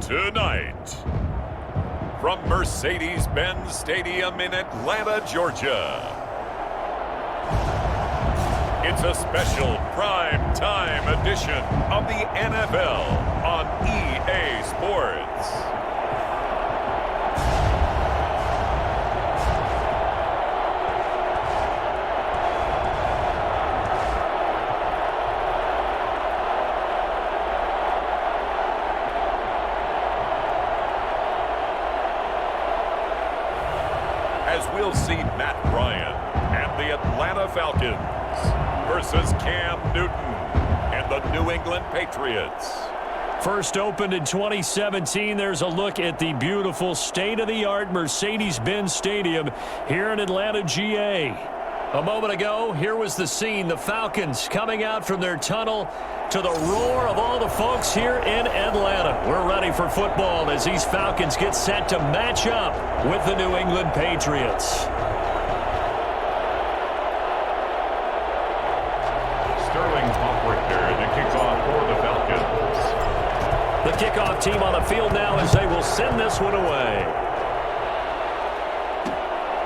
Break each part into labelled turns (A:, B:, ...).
A: Tonight, from Mercedes-Benz Stadium in Atlanta, Georgia, it's a special prime time edition of the NFL on EA Sports. As we'll see Matt Ryan and the Atlanta Falcons versus Cam Newton and the New England Patriots.
B: First opened in 2017, there's a look at the beautiful state-of-the-art Mercedes-Benz Stadium here in Atlanta, GA. A moment ago, here was the scene. The Falcons coming out from their tunnel to the roar of all the folks here in Atlanta. We're ready for football as these Falcons get set to match up with the New England Patriots.
A: Sterling Hofrichter, the kickoff for the Falcons.
B: The kickoff team on the field now as they will send this one away.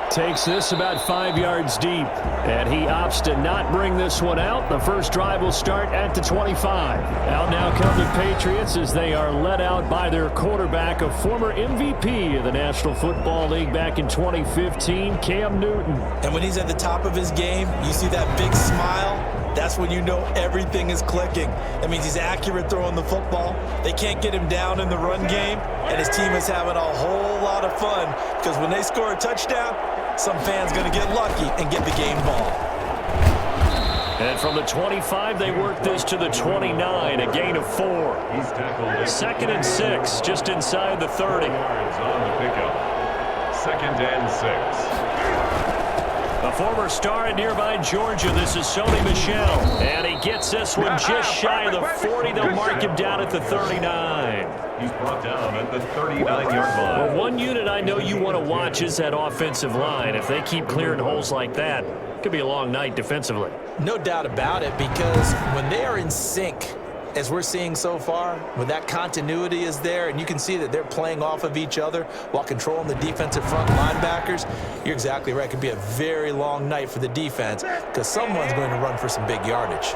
B: Takes this about 5 yards deep, and he opts to not bring this one out. The first drive will start at the 25. Out now come the Patriots as they are led out by their quarterback, a former MVP of the National Football League back in 2015, Cam Newton.
C: And when he's at the top of his game, you see that big smile. That's when you know everything is clicking. That means he's accurate throwing the football. They can't get him down in the run game, and his team is having a whole lot of fun because when they score a touchdown, some fan's going to get lucky and get the game ball.
B: And from the 25, they work this to the 29, a gain of 4. Second and 6, just inside the 30.
A: Yards on the pickup. Second and 6.
B: A former star in nearby Georgia, this is Sony Michel. And he gets this one just shy of the 40. They'll mark him down at the 39.
A: He's brought down at the 39-yard line.
B: Well, one unit I know you want to watch is that offensive line. If they keep clearing holes like that, it could be a long night defensively.
C: No doubt about it, because when they are in sync, as we're seeing so far, when that continuity is there and you can see that they're playing off of each other while controlling the defensive front linebackers, you're exactly right. It could be a very long night for the defense because someone's going to run for some big yardage.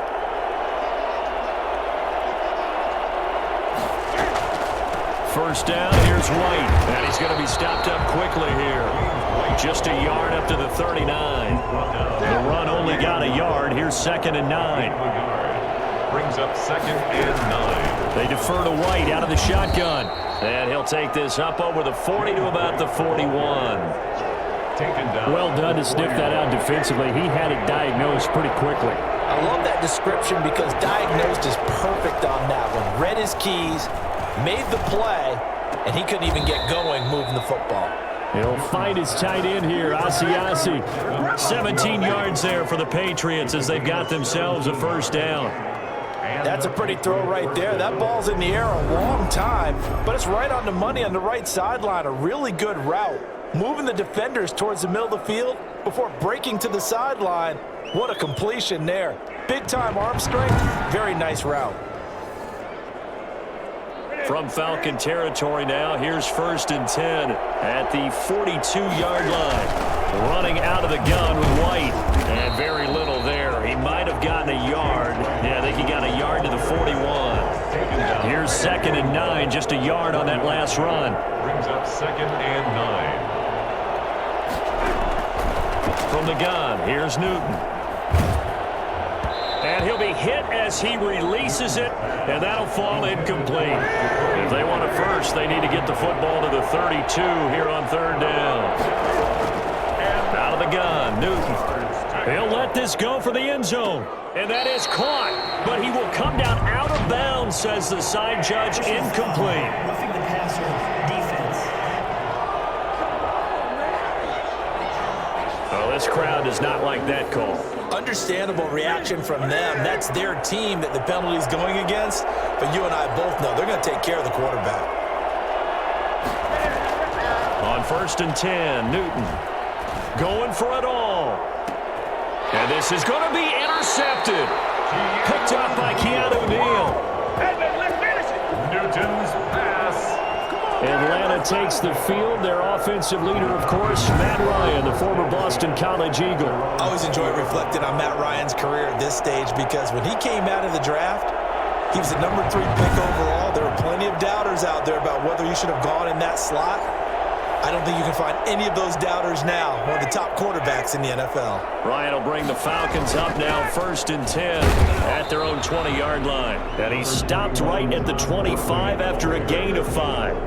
B: First down, here's White, and he's going to be stopped up quickly here. Just a yard up to the 39. The run only got a yard. Here's second and 9.
A: Brings up second and 9.
B: They defer to White out of the shotgun. And he'll take this up over the 40 to about the 41.
A: Taken down.
B: Well done to sniff that out defensively. He had it diagnosed pretty quickly.
C: I love that description because diagnosed is perfect on that one. Read his keys, made the play, and he couldn't even get going moving the football.
B: He'll fight his tight end here, Asiasi. 17 yards there for the Patriots as they've got themselves a first down.
C: That's a pretty throw right there. That ball's in the air a long time, but it's right on the money on the right sideline. A really good route. Moving the defenders towards the middle of the field before breaking to the sideline. What a completion there. Big-time arm strength. Very nice route.
B: From Falcon territory now, here's first and 10 at the 42-yard line. Running out of the gun with White. And very little there. He might have gotten a yard. Yeah, I think he got a yard to the 41. Here's second and 9, just a yard on that last run.
A: Brings up second and 9.
B: From the gun, here's Newton. And he'll be hit as he releases it, and that'll fall incomplete. If they want it first, they need to get the football to the 32 here on third down. And out of the gun, Newton. He'll let this go for the end zone. And that is caught, but he will come down out of bounds, says the side judge, incomplete.
D: Roughing the passer defense.
B: Well, this crowd does not like that call.
C: Understandable reaction from them. That's their team that the penalty's going against. But you and I both know they're going to take care of the quarterback.
B: On first and 10, Newton going for it all. And this is going to be intercepted. Picked up by Keanu Neal.
A: Newton's pass
B: takes the field. Their offensive leader, of course, Matt Ryan, the former Boston College Eagle.
C: I always enjoy reflecting on Matt Ryan's career at this stage because when he came out of the draft, he was the #3 pick overall. There were plenty of doubters out there about whether he should have gone in that slot. I don't think you can find any of those doubters now. One of the top quarterbacks in the NFL.
B: Ryan will bring the Falcons up now 1st and 10 at their own 20-yard line. And he stopped right at the 25 after a gain of 5.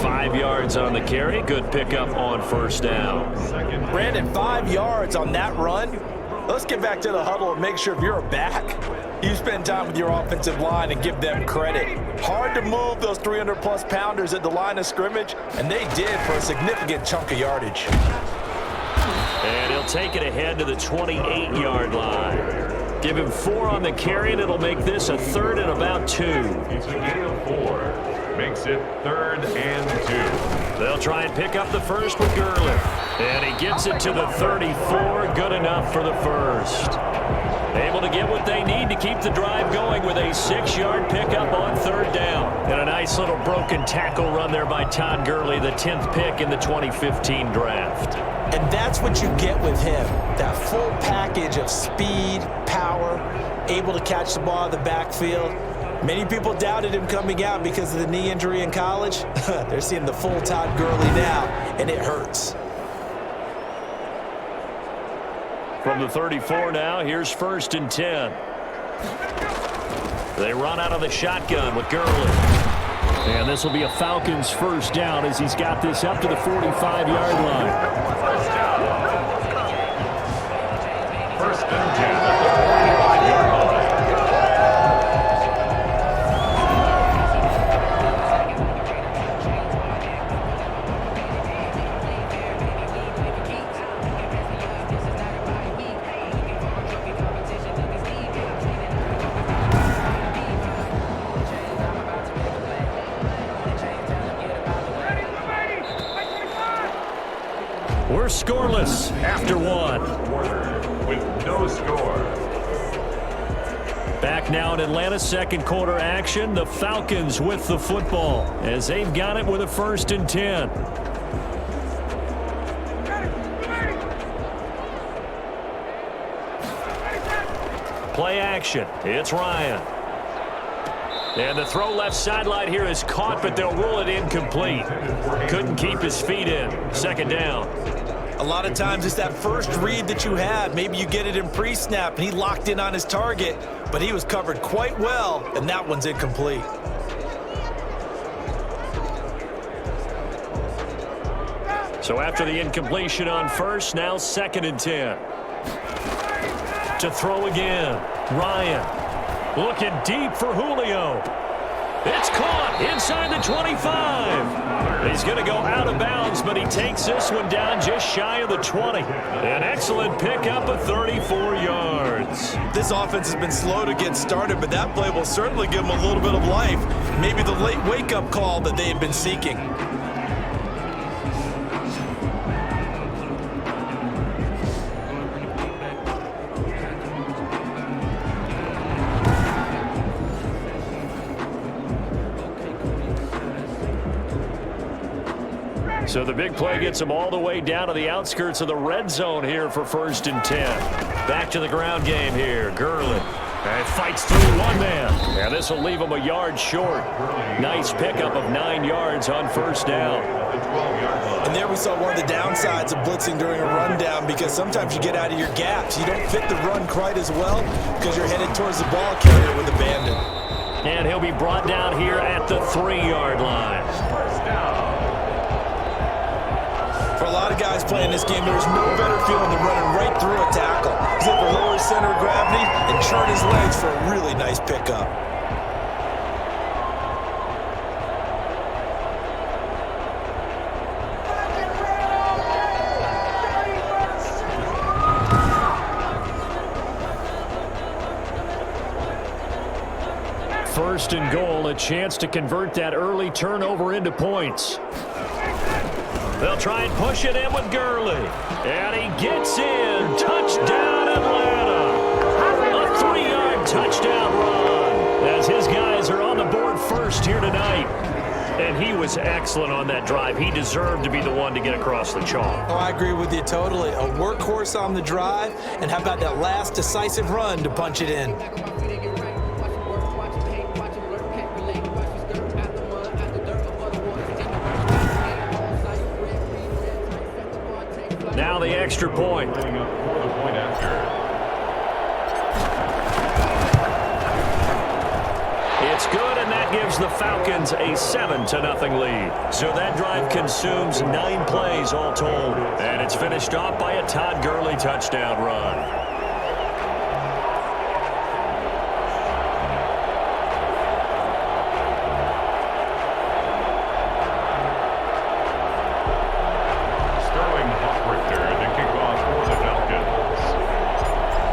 B: 5 yards on the carry. Good pickup on 1st down.
C: Brandon, 5 yards on that run. Let's get back to the huddle and make sure if you're a back, you spend time with your offensive line and give them credit. Hard to move those 300-plus pounders at the line of scrimmage, and they did for a significant chunk of yardage.
B: And he'll take it ahead to the 28-yard line. Give him 4 on the carry, and it'll make this a 3rd and about 2.
A: It's a gain of 4. Makes it 3rd and 2.
B: They'll try and pick up the first with Gurley. And he gets it to the 34. Good enough for the first. Able to get what they need to keep the drive going with a 6-yard pickup on 3rd down. And a nice little broken tackle run there by Todd Gurley, the 10th pick in the 2015 draft.
C: And that's what you get with him. That full package of speed, power, able to catch the ball in the backfield. Many people doubted him coming out because of the knee injury in college. They're seeing the full Todd Gurley now, and it hurts.
B: From the 34 now, here's 1st and 10. They run out of the shotgun with Gurley. And this will be a Falcons 1st down as he's got this up to the 45-yard line.
A: 1st and 10 at the 45-yard line.
B: We're scoreless after 1.
A: With no score.
B: Back now in Atlanta, 2nd quarter action. The Falcons with the football as they've got it with a 1st and 10. Play action. It's Ryan. And the throw left sideline here is caught, but they'll rule it incomplete. Couldn't keep his feet in. 2nd down.
C: A lot of times it's that first read that you have. Maybe you get it in pre-snap, and he locked in on his target, but he was covered quite well, and that one's incomplete.
B: So after the incompletion on 1st, now 2nd and 10. To throw again. Ryan looking deep for Julio. It's caught inside the 25. He's going to go out of bounds, but he takes this one down just shy of the 20. An excellent pickup of 34 yards.
C: This offense has been slow to get started, but that play will certainly give them a little bit of life. Maybe the late wake-up call that they had been seeking.
B: So the big play gets him all the way down to the outskirts of the red zone here for 1st and 10. Back to the ground game here. Gurley. And fights through one man. And this will leave him a yard short. Nice pickup of 9 yards on 1st down.
C: And there we saw one of the downsides of blitzing during a rundown, because sometimes you get out of your gaps. You don't fit the run quite as well because you're headed towards the ball carrier with abandon.
B: And he'll be brought down here at the 3-yard line.
C: For a lot of guys playing this game, there's no better feeling than running right through a tackle. He's able to lower his center of gravity and churn his legs for a really nice pickup.
B: First and goal, a chance to convert that early turnover into points. They'll try and push it in with Gurley. And he gets in. Touchdown, Atlanta. A 3-yard touchdown run as his guys are on the board first here tonight. And he was excellent on that drive. He deserved to be the one to get across the chalk.
C: Oh, I agree with you totally. A workhorse on the drive, and how about that last decisive run to punch it in?
B: Now the extra point. It's good, and that gives the Falcons a 7-0 lead. So that drive consumes 9 plays all told. And it's finished off by a Todd Gurley touchdown run.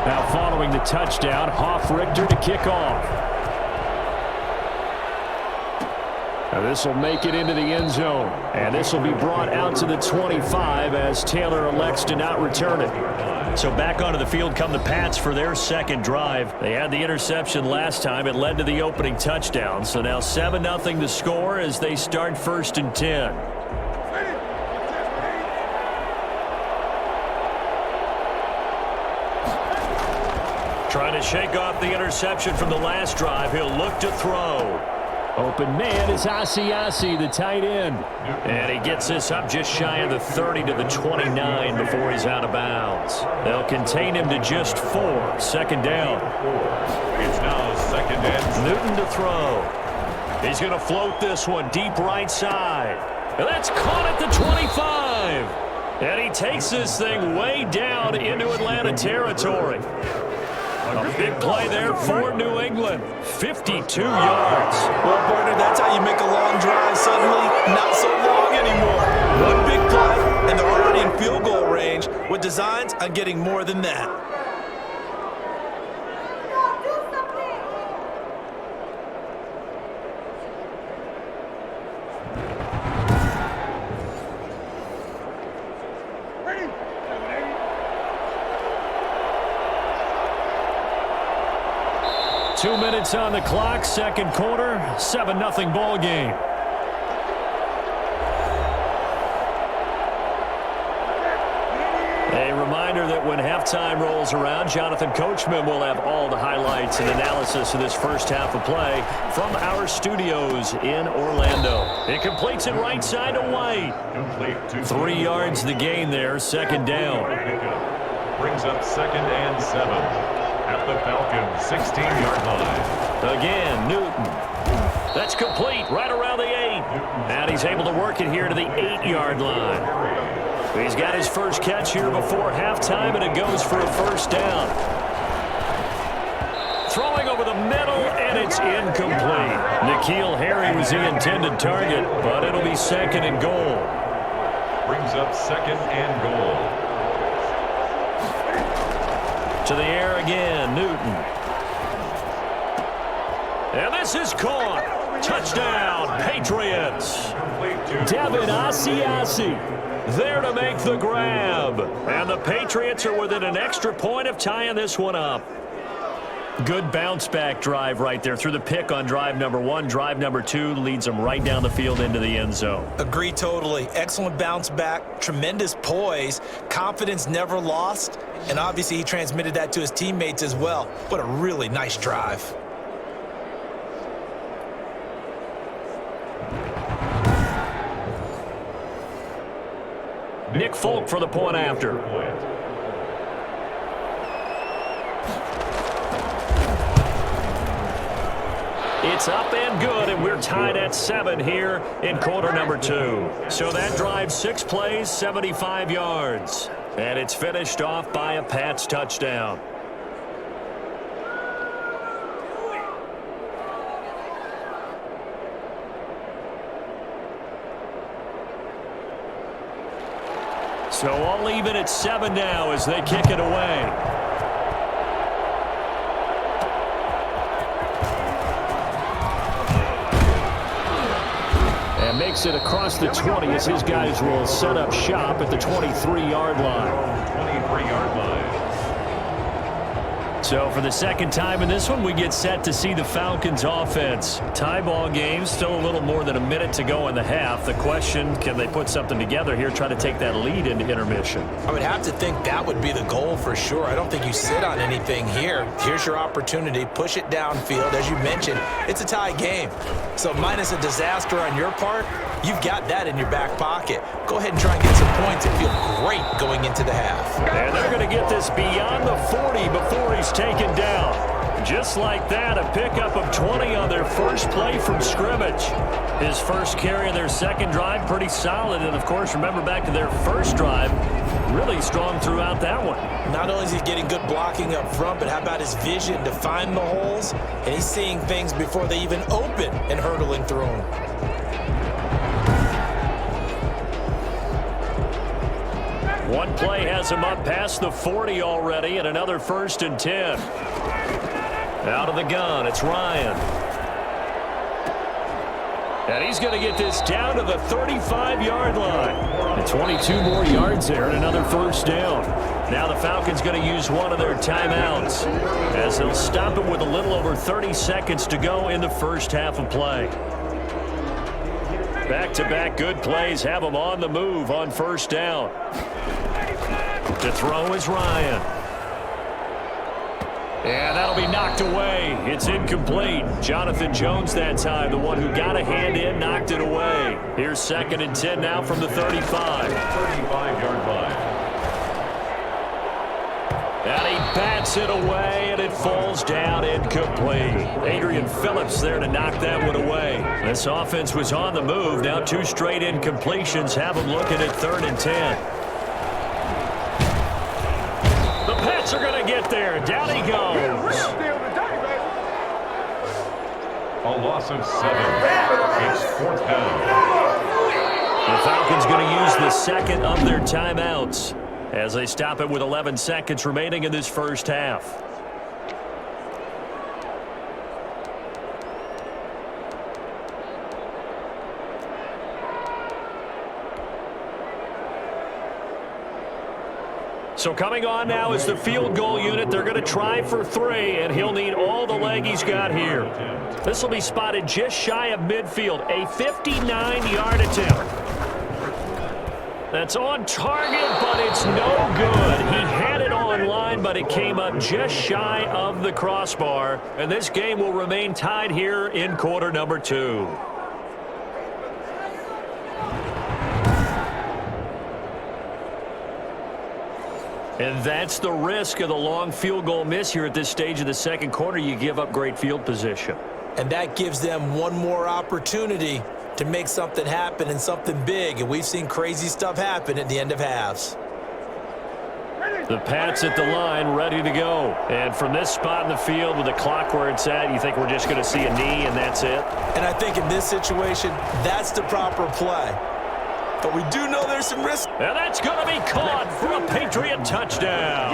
B: Now following the touchdown, Hoff-Richter to kick off. Now this will make it into the end zone. And this will be brought out to the 25 as Taylor elects to not return it. So back onto the field come the Pats for their second drive. They had the interception last time. It led to the opening touchdown. So now 7-0 the score as they start 1st and 10. Trying to shake off the interception from the last drive. He'll look to throw. Open man is Asiasi, the tight end. And he gets this up just shy of the 30 to the 29 before he's out of bounds. They'll contain him to just 4. 2nd down.
A: It's now 2nd and
B: Newton to throw. He's going to float this one deep right side. And that's caught at the 25. And he takes this thing way down into Atlanta territory. A big play there for New England. 52 yards.
C: Well, partner, that's how you make a long drive suddenly not so long anymore. One big play, and they're already in field goal range with designs on getting more than that.
B: Two minutes on the clock, second quarter, 7-0 ball game. A reminder that when halftime rolls around, Jonathan Coachman will have all the highlights and analysis of this first half of play from our studios in Orlando. It completes it right side to White. 3 yards the gain there, 2nd down.
A: brings up 2nd and 7. At the Falcons' 16-yard line.
B: Again, Newton. That's complete right around the 8. And he's able to work it here to the 8-yard line. He's got his first catch here before halftime, and it goes for a 1st down. Throwing over the middle, and it's incomplete. N'Keal Harry was the intended target, but it'll be 2nd and goal.
A: Brings up 2nd and goal.
B: To the air again, Newton. And this is caught. Touchdown, Patriots. Devin Asiasi there to make the grab. And the Patriots are within an extra point of tying this one up. Good bounce-back drive right there through the pick on drive number 1. Drive number 2 leads them right down the field into the end zone.
C: Agree totally. Excellent bounce back, tremendous poise, confidence never lost, and obviously he transmitted that to his teammates as well. What a really nice drive.
B: Nick Folk for the point after. It's up and good, and we're tied at 7 here in quarter number 2. So that drive 6 plays, 75 yards. And it's finished off by a Pats touchdown. So all even at 7 now as they kick it away. And makes it across the 20 as his guys will set up shop at the 23-yard line.
A: 23-yard line.
B: So for the second time in this one, we get set to see the Falcons offense. Tie ball game, still a little more than a minute to go in the half. The question, can they put something together here, try to take that lead into intermission?
C: I would have to think that would be the goal for sure. I don't think you sit on anything here. Here's your opportunity. Push it downfield. As you mentioned, it's a tie game. So minus a disaster on your part, you've got that in your back pocket. Go ahead and try and get some points and feel great going into the half.
B: And they're going to get this beyond the 40 before he's taken down. Just like that, a pickup of 20 on their first play from scrimmage. His first carry of their second drive, pretty solid. And, of course, remember back to their first drive, really strong throughout that one.
C: Not only is he getting good blocking up front, but how about his vision to find the holes? And he's seeing things before they even open and hurdling through them.
B: One play has him up past the 40 already, and another 1st and 10. Out of the gun, it's Ryan. And he's going to get this down to the 35-yard line. And 22 more yards there and another 1st down. Now the Falcons going to use one of their timeouts as they'll stop it with a little over 30 seconds to go in the first half of play. Back-to-back good plays have them on the move on 1st down. To throw is Ryan. And that'll be knocked away. It's incomplete. Jonathan Jones that time, the one who got a hand in, knocked it away. Here's 2nd and 10 now from the 35.
A: 35-yard line.
B: And he bats it away, and it falls down incomplete. Adrian Phillips there to knock that one away. This offense was on the move. Now 2 straight incompletions have them looking at 3rd and 10. Are going to get there. Down he goes.
A: A loss of 7. It's 4th down.
B: The Falcons going to use the 2nd of their timeouts as they stop it with 11 seconds remaining in this first half. So coming on now is the field goal unit. They're going to try for 3, and he'll need all the leg he's got here. This will be spotted just shy of midfield, a 59-yard attempt. That's on target, but it's no good. He had it on line, but it came up just shy of the crossbar, and this game will remain tied here in quarter number 2. And that's the risk of the long field goal miss here at this stage of the second quarter. You give up great field position.
C: And that gives them one more opportunity to make something happen and something big. And we've seen crazy stuff happen at the end of halves.
B: The Pats at the line, ready to go. And from this spot in the field with the clock where it's at, you think we're just going to see a knee and that's it? And
C: I think in this situation, that's the proper play. But we do know there's some risk.
B: And that's going to be caught for a Patriot touchdown.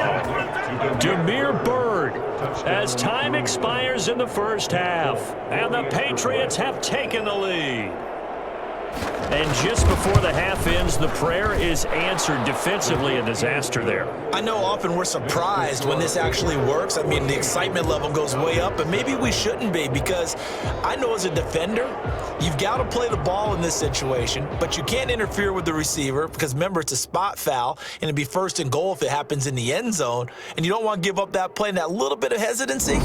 B: Demir Bird as time expires in the first half. And the Patriots have taken the lead. And just before the half ends, the prayer is answered. Defensively, a disaster there.
C: I know often we're surprised when this actually works. I mean, the excitement level goes way up, but maybe we shouldn't be, because I know as a defender, you've got to play the ball in this situation, but you can't interfere with the receiver because, remember, it's a spot foul, and it'd be 1st and goal if it happens in the end zone, and you don't want to give up that play, and that little bit of hesitancy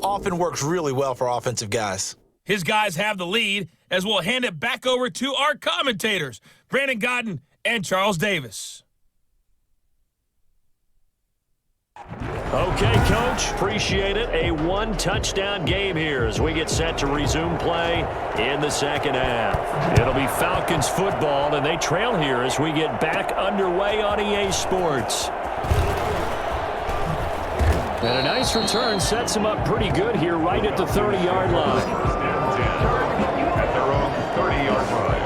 C: often works really well for offensive guys.
E: His guys have the lead as we'll hand it back over to our commentators, Brandon Godden and Charles Davis.
B: Okay, Coach, appreciate it. A 1-touchdown game here as we get set to resume play in the second half. It'll be Falcons football, and they trail here as we get back underway on EA Sports. And a nice return sets them up pretty good here right at the 30-yard line.
A: At their own 30-yard line.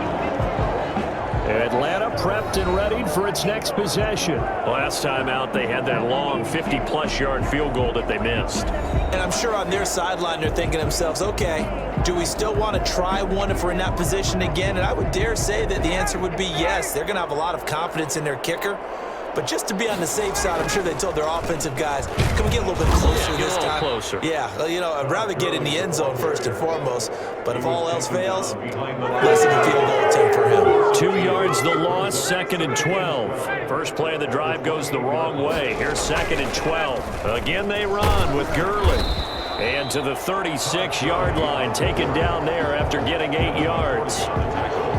B: Atlanta prepped and readied for its next possession. Last time out, they had that long 50-plus yard field goal that they missed.
C: And I'm sure on their sideline, they're thinking to themselves, okay, do we still want to try one if we're in that position again? And I would dare say that the answer would be yes. They're going to have a lot of confidence in their kicker. But just to be on the safe side, I'm sure they told their offensive guys, can we get a little bit closer this time?
B: Closer.
C: Yeah, well, you know, I'd rather get in the end zone first and foremost. But if all else fails, less than a field goal attempt for him.
B: 2 yards the loss, 2nd and 12. First play of the drive goes the wrong way. Here's 2nd and 12. Again, they run with Gurley. And to the 36-yard line, taken down there after getting 8 yards.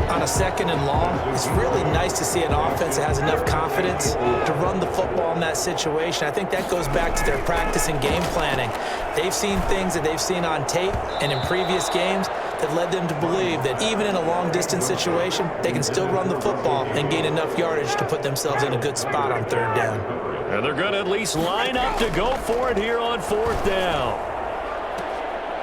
C: On a 2nd and long, it's really nice to see an offense that has enough confidence to run the football in that situation. I think that goes back to their practice and game planning. They've seen things that they've seen on tape and in previous games that led them to believe that even in a long-distance situation, they can still run the football and gain enough yardage to put themselves in a good spot on 3rd down.
B: And they're going to at least line up to go for it here on 4th down.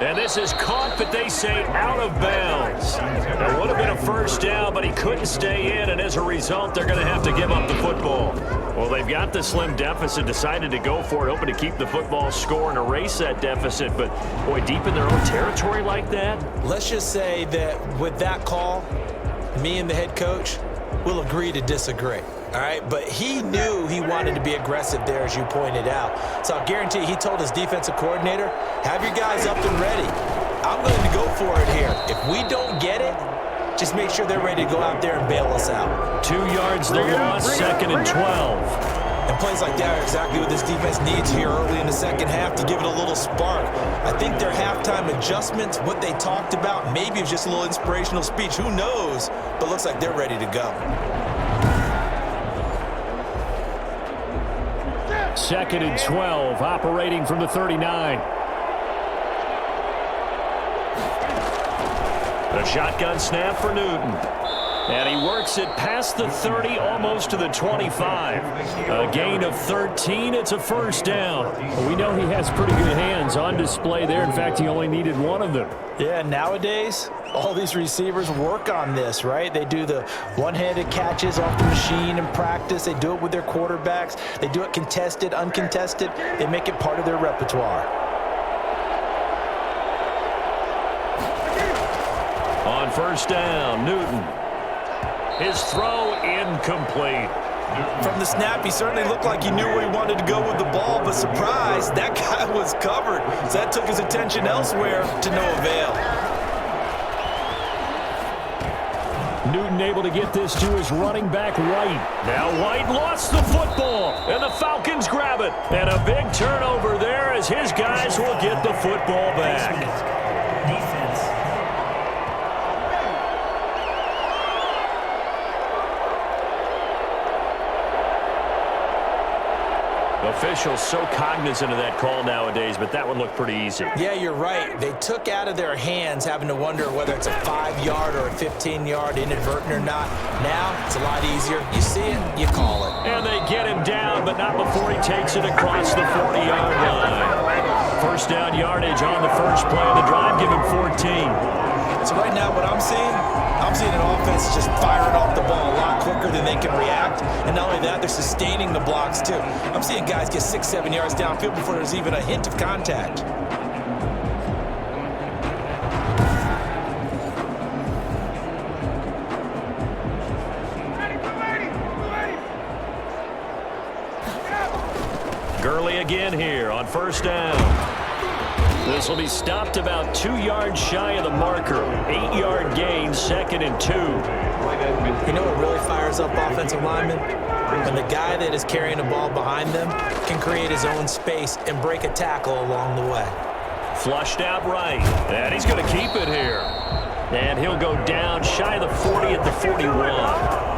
B: And this is caught, but they say out of bounds. It would have been a 1st down, but he couldn't stay in, and as a result, they're going to have to give up the football. Well, they've got the slim deficit, decided to go for it, hoping to keep the football score and erase that deficit. But, boy, deep in their own territory like that?
C: Let's just say that with that call, me and the head coach will agree to disagree. All right, but he knew he wanted to be aggressive there, as you pointed out. So I'll guarantee he told his defensive coordinator, have your guys up and ready. I'm going to go for it here. If we don't get it, just make sure they're ready to go out there and bail us out.
B: 2 yards the loss, 2nd and 12.
C: And plays like that are exactly what this defense needs here early in the 2nd half to give it a little spark. I think their halftime adjustments, what they talked about, maybe it was just a little inspirational speech. Who knows? But looks like they're ready to go.
B: 2nd and 12, operating from the 39. A shotgun snap for Newton. And he works it past the 30, almost to the 25. A gain of 13. It's a 1st down.
F: Well, we know he has pretty good hands on display there. In fact, he only needed one of them.
C: Yeah, nowadays, all these receivers work on this, right? They do the one-handed catches off the machine in practice. They do it with their quarterbacks. They do it contested, uncontested. They make it part of their repertoire.
B: On 1st down, Newton. His throw incomplete.
C: From the snap, he certainly looked like he knew where he wanted to go with the ball, but surprise, that guy was covered. So that took his attention elsewhere to no avail.
B: Newton able to get this to his running back, White. Now White lost the football, and the Falcons grab it. And a big turnover there as his guys will get the football back.
D: Defense.
B: Officials so cognizant of that call nowadays, but that one looked pretty easy.
C: Yeah, you're right. They took out of their hands having to wonder whether it's a 5-yard or a 15-yard inadvertent or not. Now, it's a lot easier. You see it, you call it.
B: And they get him down, but not before he takes it across the 40-yard line. 1st down yardage on the first play of the drive, give him 14.
C: So right now what I'm seeing an offense just firing off the ball a lot quicker than they can react. And not only that, they're sustaining the blocks too. I'm seeing guys get 6-7 yards downfield before there's even a hint of contact.
B: Gurley again here on 1st down. This will be stopped about 2 yards shy of the marker. 8-yard gain, 2nd and 2.
C: You know what really fires up offensive linemen? When the guy that is carrying the ball behind them can create his own space and break a tackle along the way.
B: Flushed out right, and he's going to keep it here. And he'll go down shy of the 40 at the 41.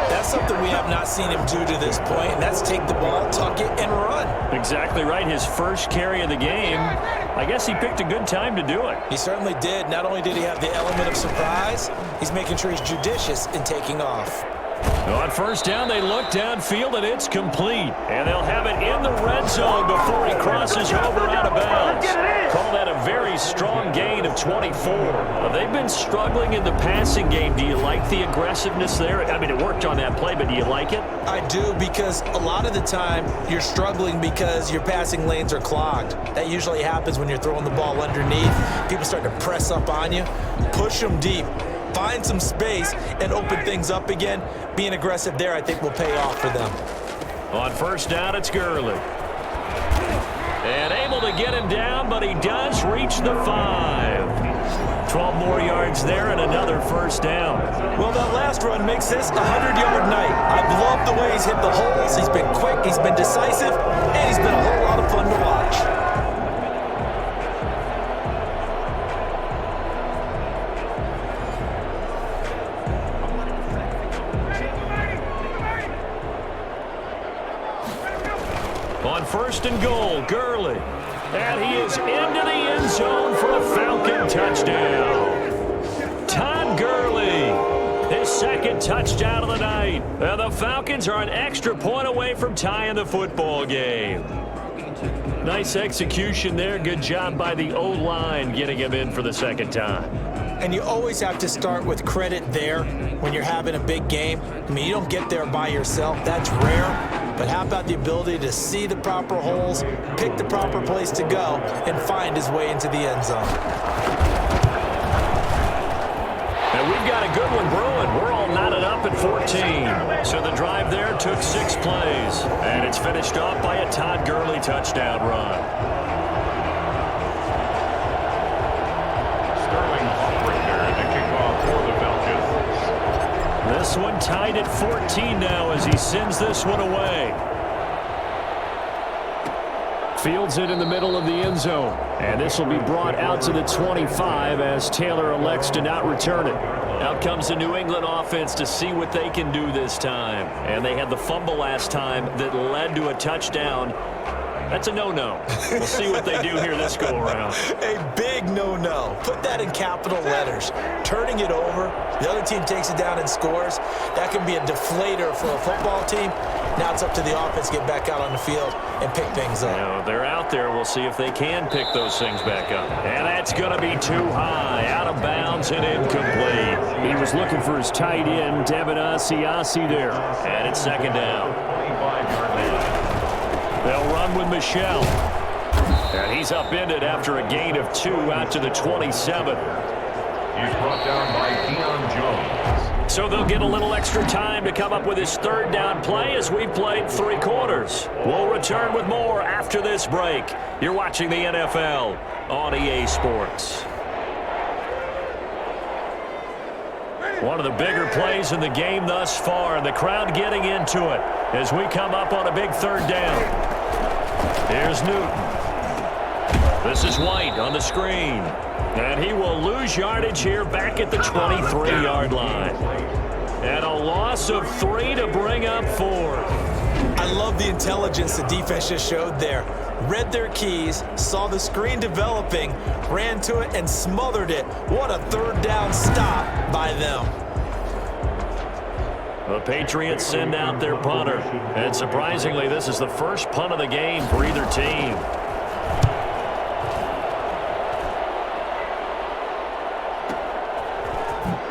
C: That's something we have not seen him do to this point, and that's take the ball, tuck it, and run.
B: Exactly right. His first carry of the game. I guess he picked a good time to do it.
C: He certainly did. Not only did he have the element of surprise, he's making sure he's judicious in taking off.
B: On 1st down, they look downfield, and it's complete. And they'll have it in the red zone before he crosses over out of bounds. Call that a very strong gain of 24. They've been struggling in the passing game. Do you like the aggressiveness there? I mean, it worked on that play, but do you like it?
C: I do, because a lot of the time you're struggling because your passing lanes are clogged. That usually happens when you're throwing the ball underneath. People start to press up on you. Push them deep. find some space and open things up again. Being aggressive there, I think, will pay off for them.
B: On first down, it's Gurley. And able to get him down, but he does reach the 5. 12 more yards there and another first down.
C: Well, that last run makes this a 100-yard night. I've loved the way he's hit the holes. He's been quick, he's been decisive, and he's been a whole lot of fun to watch.
B: On first and goal, Gurley. And he is into the end zone for a Falcon touchdown. Todd Gurley, his second touchdown of the night. And the Falcons are an extra point away from tying the football game. Nice execution there. Good job by the O-line getting him in for the second time.
C: And you always have to start with credit there when you're having a big game. I mean, you don't get there by yourself. That's rare. But how about the ability to see the proper holes, pick the proper place to go, and find his way into the end zone?
B: And we've got a good one brewing. We're all knotted up at 14. So the drive there took 6 plays. And it's finished off by a Todd Gurley touchdown run. This one tied at 14 now as he sends this one away. Fields it in the middle of the end zone. And this will be brought out to the 25 as Taylor elects to not return it. Out comes the New England offense to see what they can do this time. And they had the fumble last time that led to a touchdown. That's a no-no. We'll see what they do here this go-around.
C: A big no-no. Put that in capital letters. Turning it over, the other team takes it down and scores. That can be a deflator for a football team. Now it's up to the offense to get back out on the field and pick things up.
B: You know, they're out there. We'll see if they can pick those things back up. And that's going to be too high. Out of bounds and incomplete.
F: He was looking for his tight end, Devin Asiasi there.
B: And it's second down. They'll run with Michelle. And he's upended after a gain of 2 out to the 27.
A: He's brought down by Deion Jones.
B: So they'll get a little extra time to come up with his third down play as we played 3 quarters. We'll return with more after this break. You're watching the NFL on EA Sports. One of the bigger plays in the game thus far, and the crowd getting into it as we come up on a big third down. Here's Newton. This is White on the screen. And he will lose yardage here back at the 23-yard line. And a loss of 3 to bring up 4.
C: I love the intelligence the defense just showed there. Read their keys, saw the screen developing, ran to it, and smothered it. What a third down stop by them.
B: The Patriots send out their punter. And surprisingly, this is the first punt of the game for either team.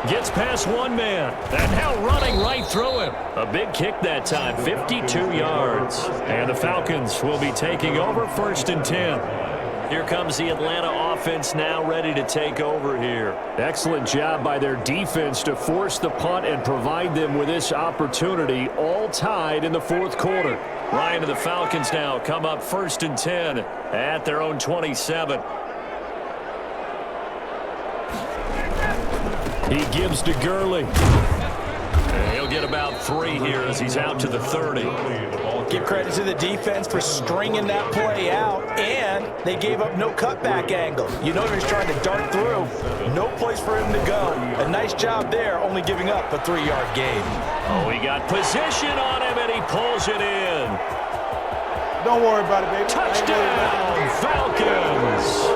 B: Gets past one man, and now running right through him. A big kick that time, 52 yards. And the Falcons will be taking over first and 10. Here comes the Atlanta offense now ready to take over here.
F: Excellent job by their defense to force the punt and provide them with this opportunity, all tied in the fourth quarter.
B: Ryan and the Falcons now come up first and 10 at their own 27.
F: He gives to Gurley.
B: And he'll get about 3 here as he's out to the 30.
C: Give credit to the defense for stringing that play out, and they gave up no cutback angle. You know he was trying to dart through. No place for him to go. A nice job there, only giving up a 3-yard gain.
B: Oh, he got position on him, and he pulls it in.
G: Don't worry about it, baby.
B: Touchdown, Falcons.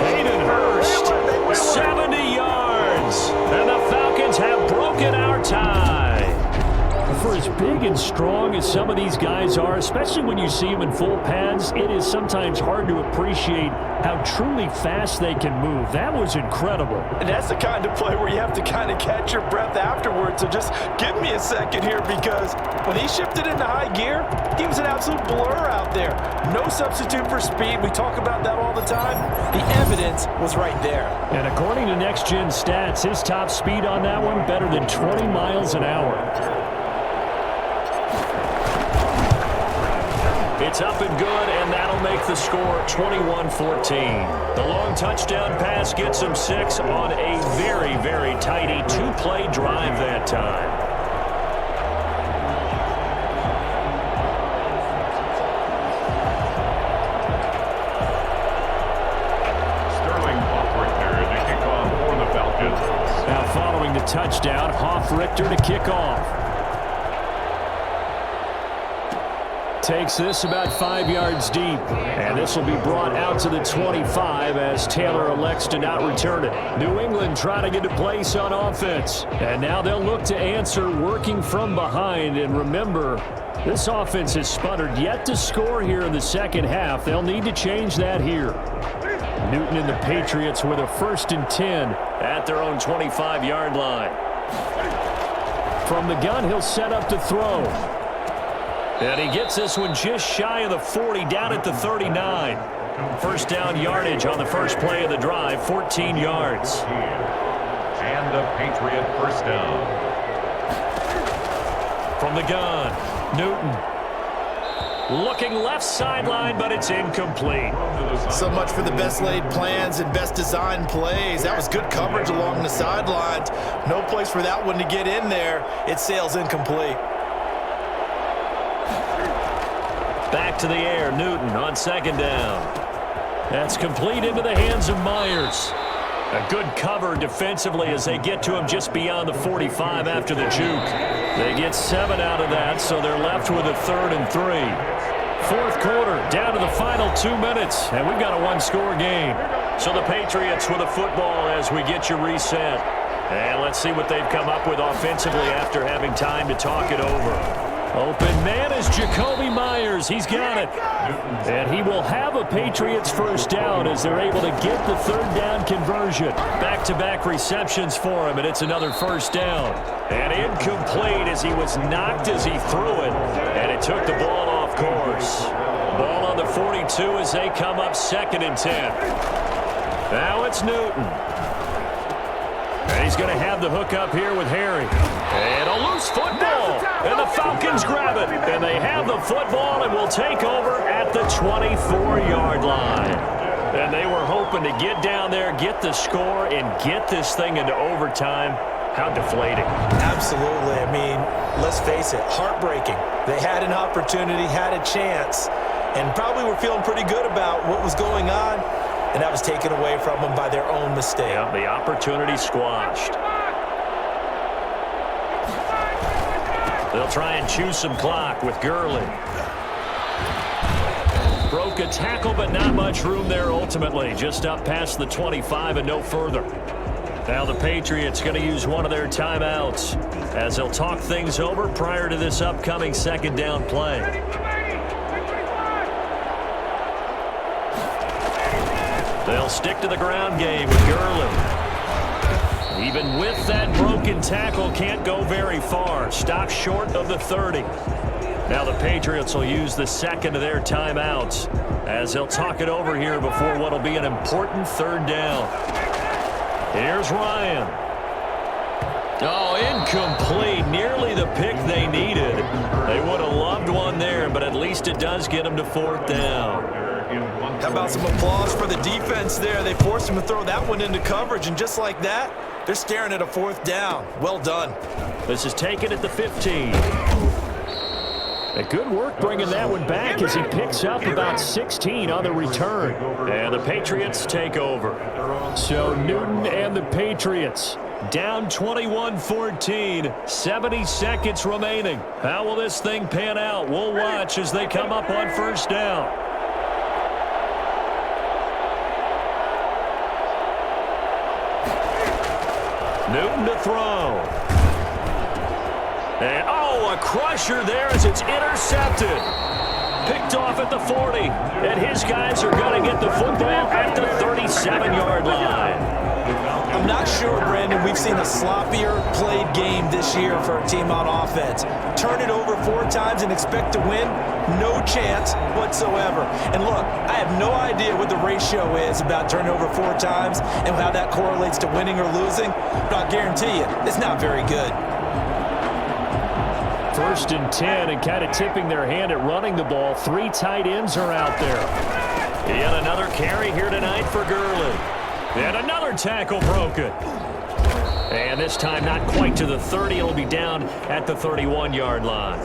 B: Hayden Hurst, 70 yards. And the Falcons have broken our tie.
F: For as big and strong as some of these guys are, especially when you see them in full pads, it is sometimes hard to appreciate how truly fast they can move. That was incredible.
C: And that's the kind of play where you have to kind of catch your breath afterwards. So just give me a second here, because when he shifted into high gear, he was an absolute blur out there. No substitute for speed. We talk about that all the time. The evidence was right there.
F: And according to Next Gen Stats, his top speed on that one better than 20 miles an hour.
B: It's up and good, and that'll make the score 21-14. The long touchdown pass gets him 6 on a very, very tidy two-play drive that time. Following the touchdown, Richter to kick off. Takes this about 5 yards deep, and this will be brought out to the 25 as Taylor elects to not return it. New England trying to get a place on offense, and now they'll look to answer working from behind. And remember, this offense has sputtered yet to score here in the second half. They'll need to change that here. Newton and the Patriots with a 1st and 10 at their own 25-yard line. From the gun, he'll set up to throw. And he gets this one just shy of the 40, down at the 39. First down yardage on the first play of the drive, 14 yards.
A: And a Patriot first down.
B: From the gun, Newton. Looking left sideline, but it's incomplete.
C: So much for the best laid plans and best designed plays. That was good coverage along the sidelines. No place for that one to get in there. It sails incomplete.
B: Back to the air, Newton on second down. That's complete into the hands of Myers. A good cover defensively as they get to him just beyond the 45 after the juke. They get 7 out of that, so they're left with a 3rd and 3. Fourth quarter, down to the final 2 minutes, and we've got a one-score game. So the Patriots with a football as we get you reset. And let's see what they've come up with offensively after having time to talk it over. Open man is Jacoby Myers. He's got it. And he will have a Patriots first down as they're able to get the 3rd down conversion. Back-to-back receptions for him, and it's another first down. And incomplete as he was knocked as he threw it. And it took the ball off course. Ball on the 42 as they come up 2nd and 10. Now it's Newton. And he's going to have the hook up here with Harry. And a loose football. And the Falcons grab it. And they have the football and will take over at the 24-yard line. And they were hoping to get down there, get the score, and get this thing into overtime. How deflating.
C: Absolutely. I mean, let's face it, heartbreaking. They had an opportunity, had a chance, and probably were feeling pretty good about what was going on. And that was taken away from them by their own mistake.
B: Yeah, the opportunity squashed. They'll try and chew some clock with Gurley. Broke a tackle, but not much room there ultimately. Just up past the 25 and no further. Now the Patriots going to use one of their timeouts as they'll talk things over prior to this upcoming 2nd down play. They'll stick to the ground game with Gurley. Even with that broken tackle, can't go very far. Stops short of the 30. Now the Patriots will use the 2nd of their timeouts as they'll talk it over here before what will be an important 3rd down. Here's Ryan. Oh, incomplete. Nearly the pick they needed. They would have loved one there, but at least it does get them to 4th down.
C: How about some applause for the defense there? They forced him to throw that one into coverage, and just like that, they're staring at a 4th down. Well done.
B: This is taken at the 15.
F: A good work bringing that one back as he picks up about 16 on the return.
B: And the Patriots take over.
F: So Newton and the Patriots
B: down 21-14, 70 seconds remaining. How will this thing pan out? We'll watch as they come up on 1st down. Newton to throw. And, oh, a crusher there as it's intercepted. Picked off at the 40. And his guys are going to get the football at the 37-yard line.
C: I'm not sure, Brandon, we've seen a sloppier played game this year for a team on offense. Turn it over 4 times and expect to win? No chance whatsoever. And look, I have no idea what the ratio is about turning over 4 times and how that correlates to winning or losing, but I'll guarantee you, it's not very good.
F: 1st and 10, and kind of tipping their hand at running the ball. 3 tight ends are out there.
B: Yet another carry here tonight for Gurley. And another tackle broken. And this time not quite to the 30. It'll be down at the 31-yard line.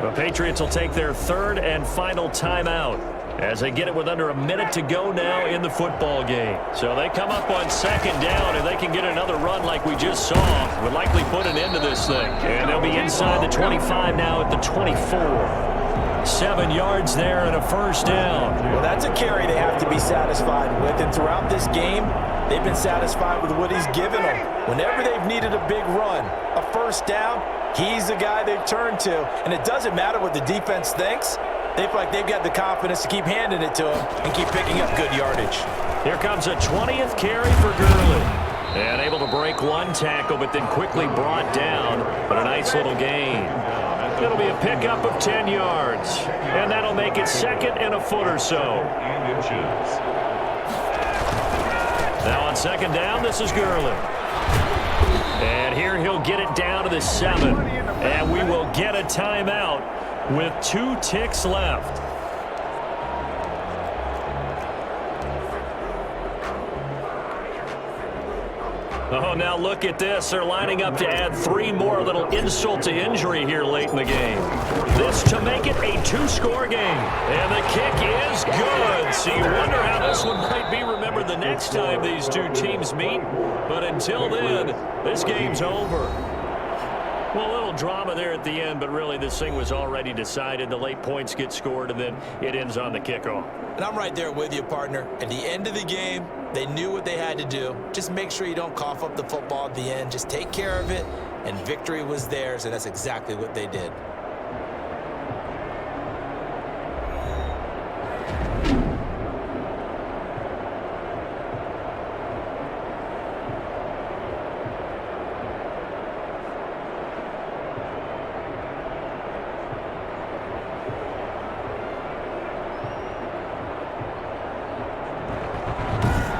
B: The Patriots will take their 3rd and final timeout as they get it with under a minute to go now in the football game. So they come up on 2nd down, and they can get another run like we just saw. Would likely put an end to this thing. And they'll be inside the 25 now at the 24. 7 yards there and a 1st down.
C: Well, that's a carry they have to be satisfied with, and throughout this game, they've been satisfied with what he's given them. Whenever they've needed a big run, a 1st down, he's the guy they've turned to, and it doesn't matter what the defense thinks. They feel like they've got the confidence to keep handing it to him and keep picking up good yardage.
B: Here comes a 20th carry for Gurley. And able to break 1 tackle, but then quickly brought down. But a nice little gain. It'll be a pickup of 10 yards. And that'll make it 2nd and a foot or so. Now on 2nd down, this is Gurley. And here he'll get it down to the 7. And we will get a timeout with 2 ticks left. Oh, now look at this. They're lining up to add 3 more, little insult to injury here late in the game. This to make it a 2-score game. And the kick is good. So you wonder how this one might be remembered the next time these 2 teams meet. But until then, this game's over. Well, a little drama there at the end, but really this thing was already decided. The late points get scored, and then it ends on the kickoff.
C: And I'm right there with you, partner. At the end of the game, they knew what they had to do. Just make sure you don't cough up the football at the end. Just take care of it, and victory was theirs, and that's exactly what they did.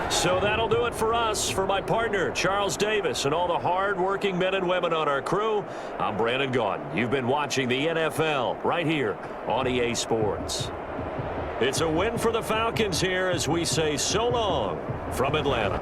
B: So that'll do it for us. For my partner, Charles Davis, and all the hard-working men and women on our crew, I'm Brandon Gaudin. You've been watching the NFL right here on EA Sports. It's a win for the Falcons here as we say so long from Atlanta.